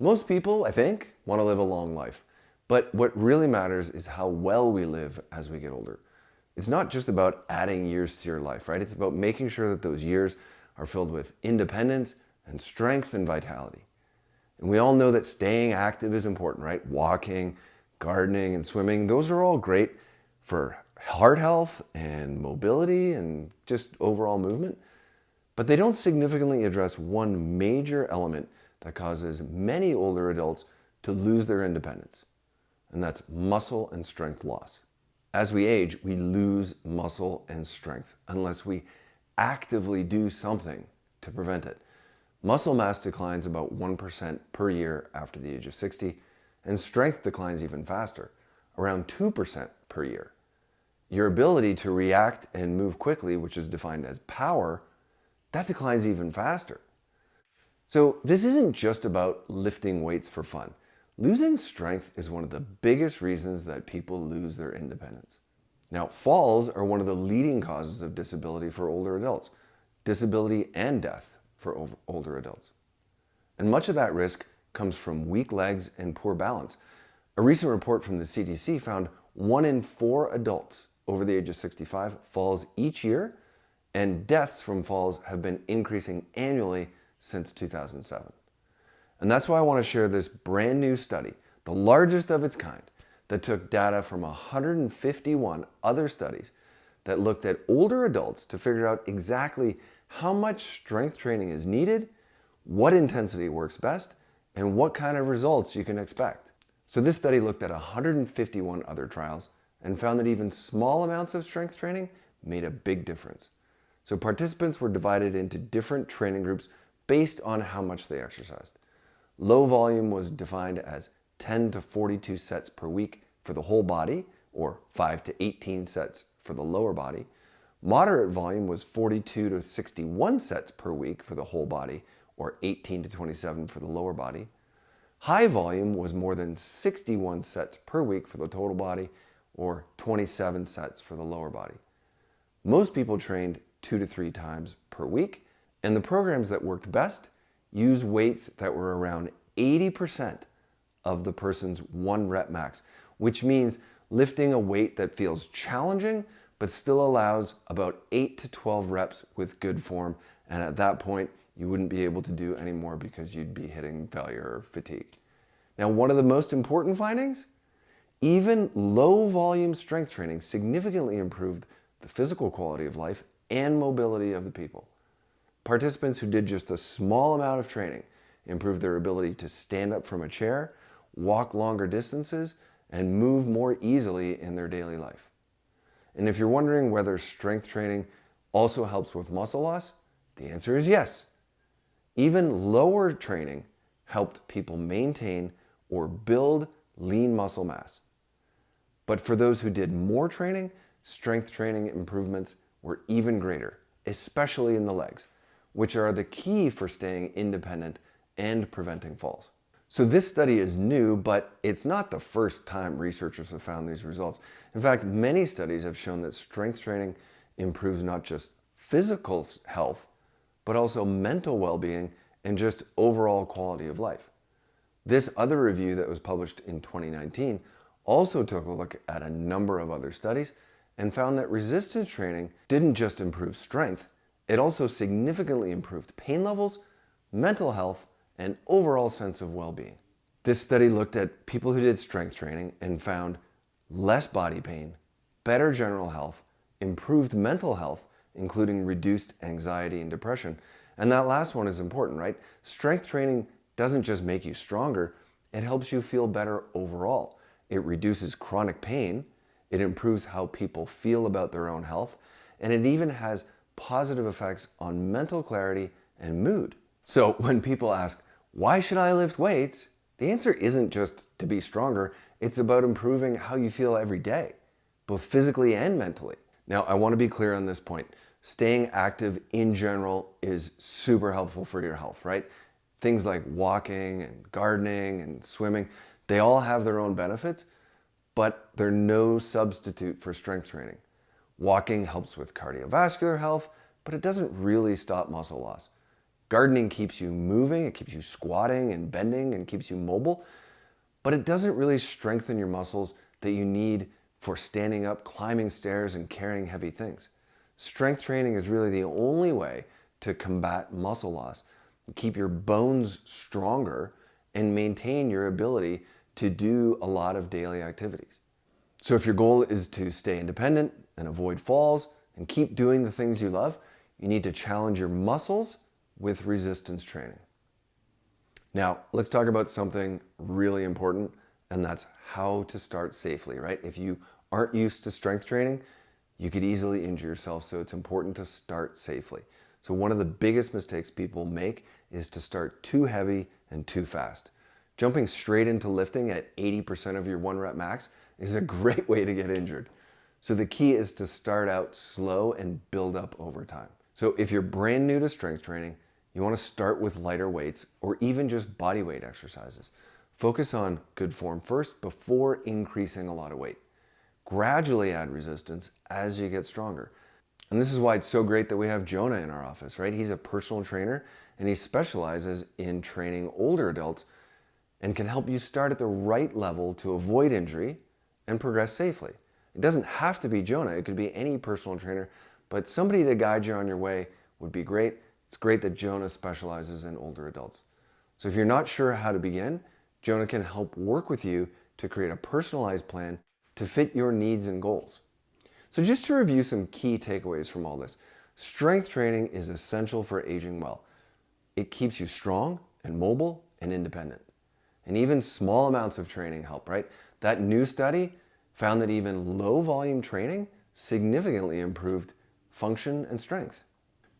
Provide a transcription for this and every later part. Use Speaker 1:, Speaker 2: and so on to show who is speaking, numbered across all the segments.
Speaker 1: Most people, I think, want to live a long life. But what really matters is how well we live as we get older. It's not just about adding years to your life, right? It's about making sure that those years are filled with independence and strength and vitality. And we all know that staying active is important, right? Walking, gardening, and swimming, those are all great for heart health and mobility and just overall movement. But they don't significantly address one major element that causes many older adults to lose their independence, and that's muscle and strength loss. As we age, we lose muscle and strength unless we actively do something to prevent it. Muscle mass declines about 1% per year after the age of 60, and strength declines even faster, around 2% per year. Your ability to react and move quickly, which is defined as power, that declines even faster. So this isn't just about lifting weights for fun. Losing strength is one of the biggest reasons that people lose their independence. Now, falls are one of the leading causes of disability for older adults, disability and death for older adults. And much of that risk comes from weak legs and poor balance. A recent report from the CDC found 1 in 4 adults over the age of 65 falls each year, and deaths from falls have been increasing annually since 2007. And that's why I want to share this brand new study, the largest of its kind, that took data from 151 other studies that looked at older adults to figure out exactly how much strength training is needed, what intensity works best, and what kind of results you can expect. So this study looked at 151 other trials and found that even small amounts of strength training made a big difference. So participants were divided into different training groups based on how much they exercised. Low volume was defined as 10 to 42 sets per week for the whole body, or 5 to 18 sets for the lower body. Moderate volume was 42 to 61 sets per week for the whole body, or 18 to 27 for the lower body. High volume was more than 61 sets per week for the total body, or 27 sets for the lower body. Most people trained 2 to 3 times per week, and the programs that worked best use weights that were around 80% of the person's 1 rep max, which means lifting a weight that feels challenging but still allows about 8 to 12 reps with good form, and at that point you wouldn't be able to do any more because you'd be hitting failure or fatigue. Now, one of the most important findings, even low volume strength training significantly improved the physical quality of life and mobility of the people. Participants who did just a small amount of training improved their ability to stand up from a chair, walk longer distances, and move more easily in their daily life. And if you're wondering whether strength training also helps with muscle loss, the answer is yes. Even lower training helped people maintain or build lean muscle mass. But for those who did more training, strength training improvements were even greater, especially in the legs, which are the key for staying independent and preventing falls. So this study is new, but it's not the first time researchers have found these results. In fact, many studies have shown that strength training improves not just physical health, but also mental well-being and just overall quality of life. This other review that was published in 2019 also took a look at a number of other studies and found that resistance training didn't just improve strength, it also significantly improved pain levels, mental health, and overall sense of well-being. This study looked at people who did strength training and found less body pain, better general health, improved mental health, including reduced anxiety and depression. And that last one is important, right? Strength training doesn't just make you stronger, it helps you feel better overall. It reduces chronic pain, it improves how people feel about their own health, and it even has positive effects on mental clarity and mood. So when people ask, why should I lift weights? The answer isn't just to be stronger, it's about improving how you feel every day, both physically and mentally. Now, I want to be clear on this point. Staying active in general is super helpful for your health, right? Things like walking and gardening and swimming, they all have their own benefits, but they're no substitute for strength training. Walking helps with cardiovascular health, but it doesn't really stop muscle loss. Gardening keeps you moving, it keeps you squatting and bending and keeps you mobile, but it doesn't really strengthen your muscles that you need for standing up, climbing stairs, and carrying heavy things. Strength training is really the only way to combat muscle loss, keep your bones stronger, and maintain your ability to do a lot of daily activities. So if your goal is to stay independent and avoid falls and keep doing the things you love, you need to challenge your muscles with resistance training. Now, let's talk about something really important, and that's how to start safely, right? If you aren't used to strength training, you could easily injure yourself, so it's important to start safely. So one of the biggest mistakes people make is to start too heavy and too fast. Jumping straight into lifting at 80% of your 1 rep max is a great way to get injured. So the key is to start out slow and build up over time. So if you're brand new to strength training, you want to start with lighter weights or even just body weight exercises. Focus on good form first before increasing a lot of weight. Gradually add resistance as you get stronger. And this is why it's so great that we have Jonah in our office, right? He's a personal trainer and he specializes in training older adults and can help you start at the right level to avoid injury and progress safely. It doesn't have to be Jonah, it could be any personal trainer, but somebody to guide you on your way would be great. It's great that Jonah specializes in older adults. So if you're not sure how to begin, Jonah can help work with you to create a personalized plan to fit your needs and goals. So just to review some key takeaways from all this, strength training is essential for aging well. It keeps you strong and mobile and independent. And even small amounts of training help, right? That new study found that even low volume training significantly improved function and strength.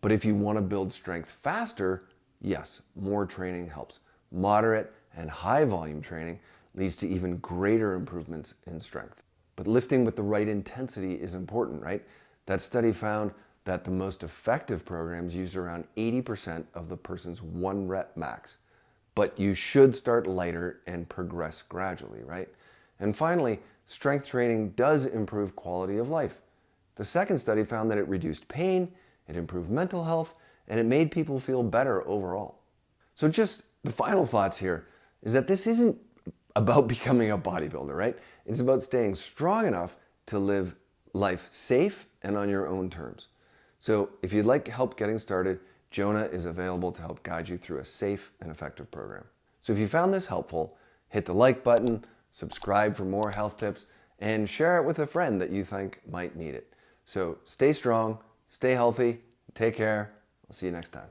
Speaker 1: But if you want to build strength faster, yes, more training helps. Moderate and high volume training leads to even greater improvements in strength. But lifting with the right intensity is important, right? That study found that the most effective programs use around 80% of the person's 1 rep max. But you should start lighter and progress gradually, right? And finally, strength training does improve quality of life. The second study found that it reduced pain, it improved mental health, and it made people feel better overall. So just the final thoughts here is that this isn't about becoming a bodybuilder, right? It's about staying strong enough to live life safe and on your own terms. So if you'd like help getting started, Jonah is available to help guide you through a safe and effective program. So if you found this helpful, hit the like button, subscribe for more health tips, and share it with a friend that you think might need it. So stay strong, stay healthy, take care. I'll see you next time.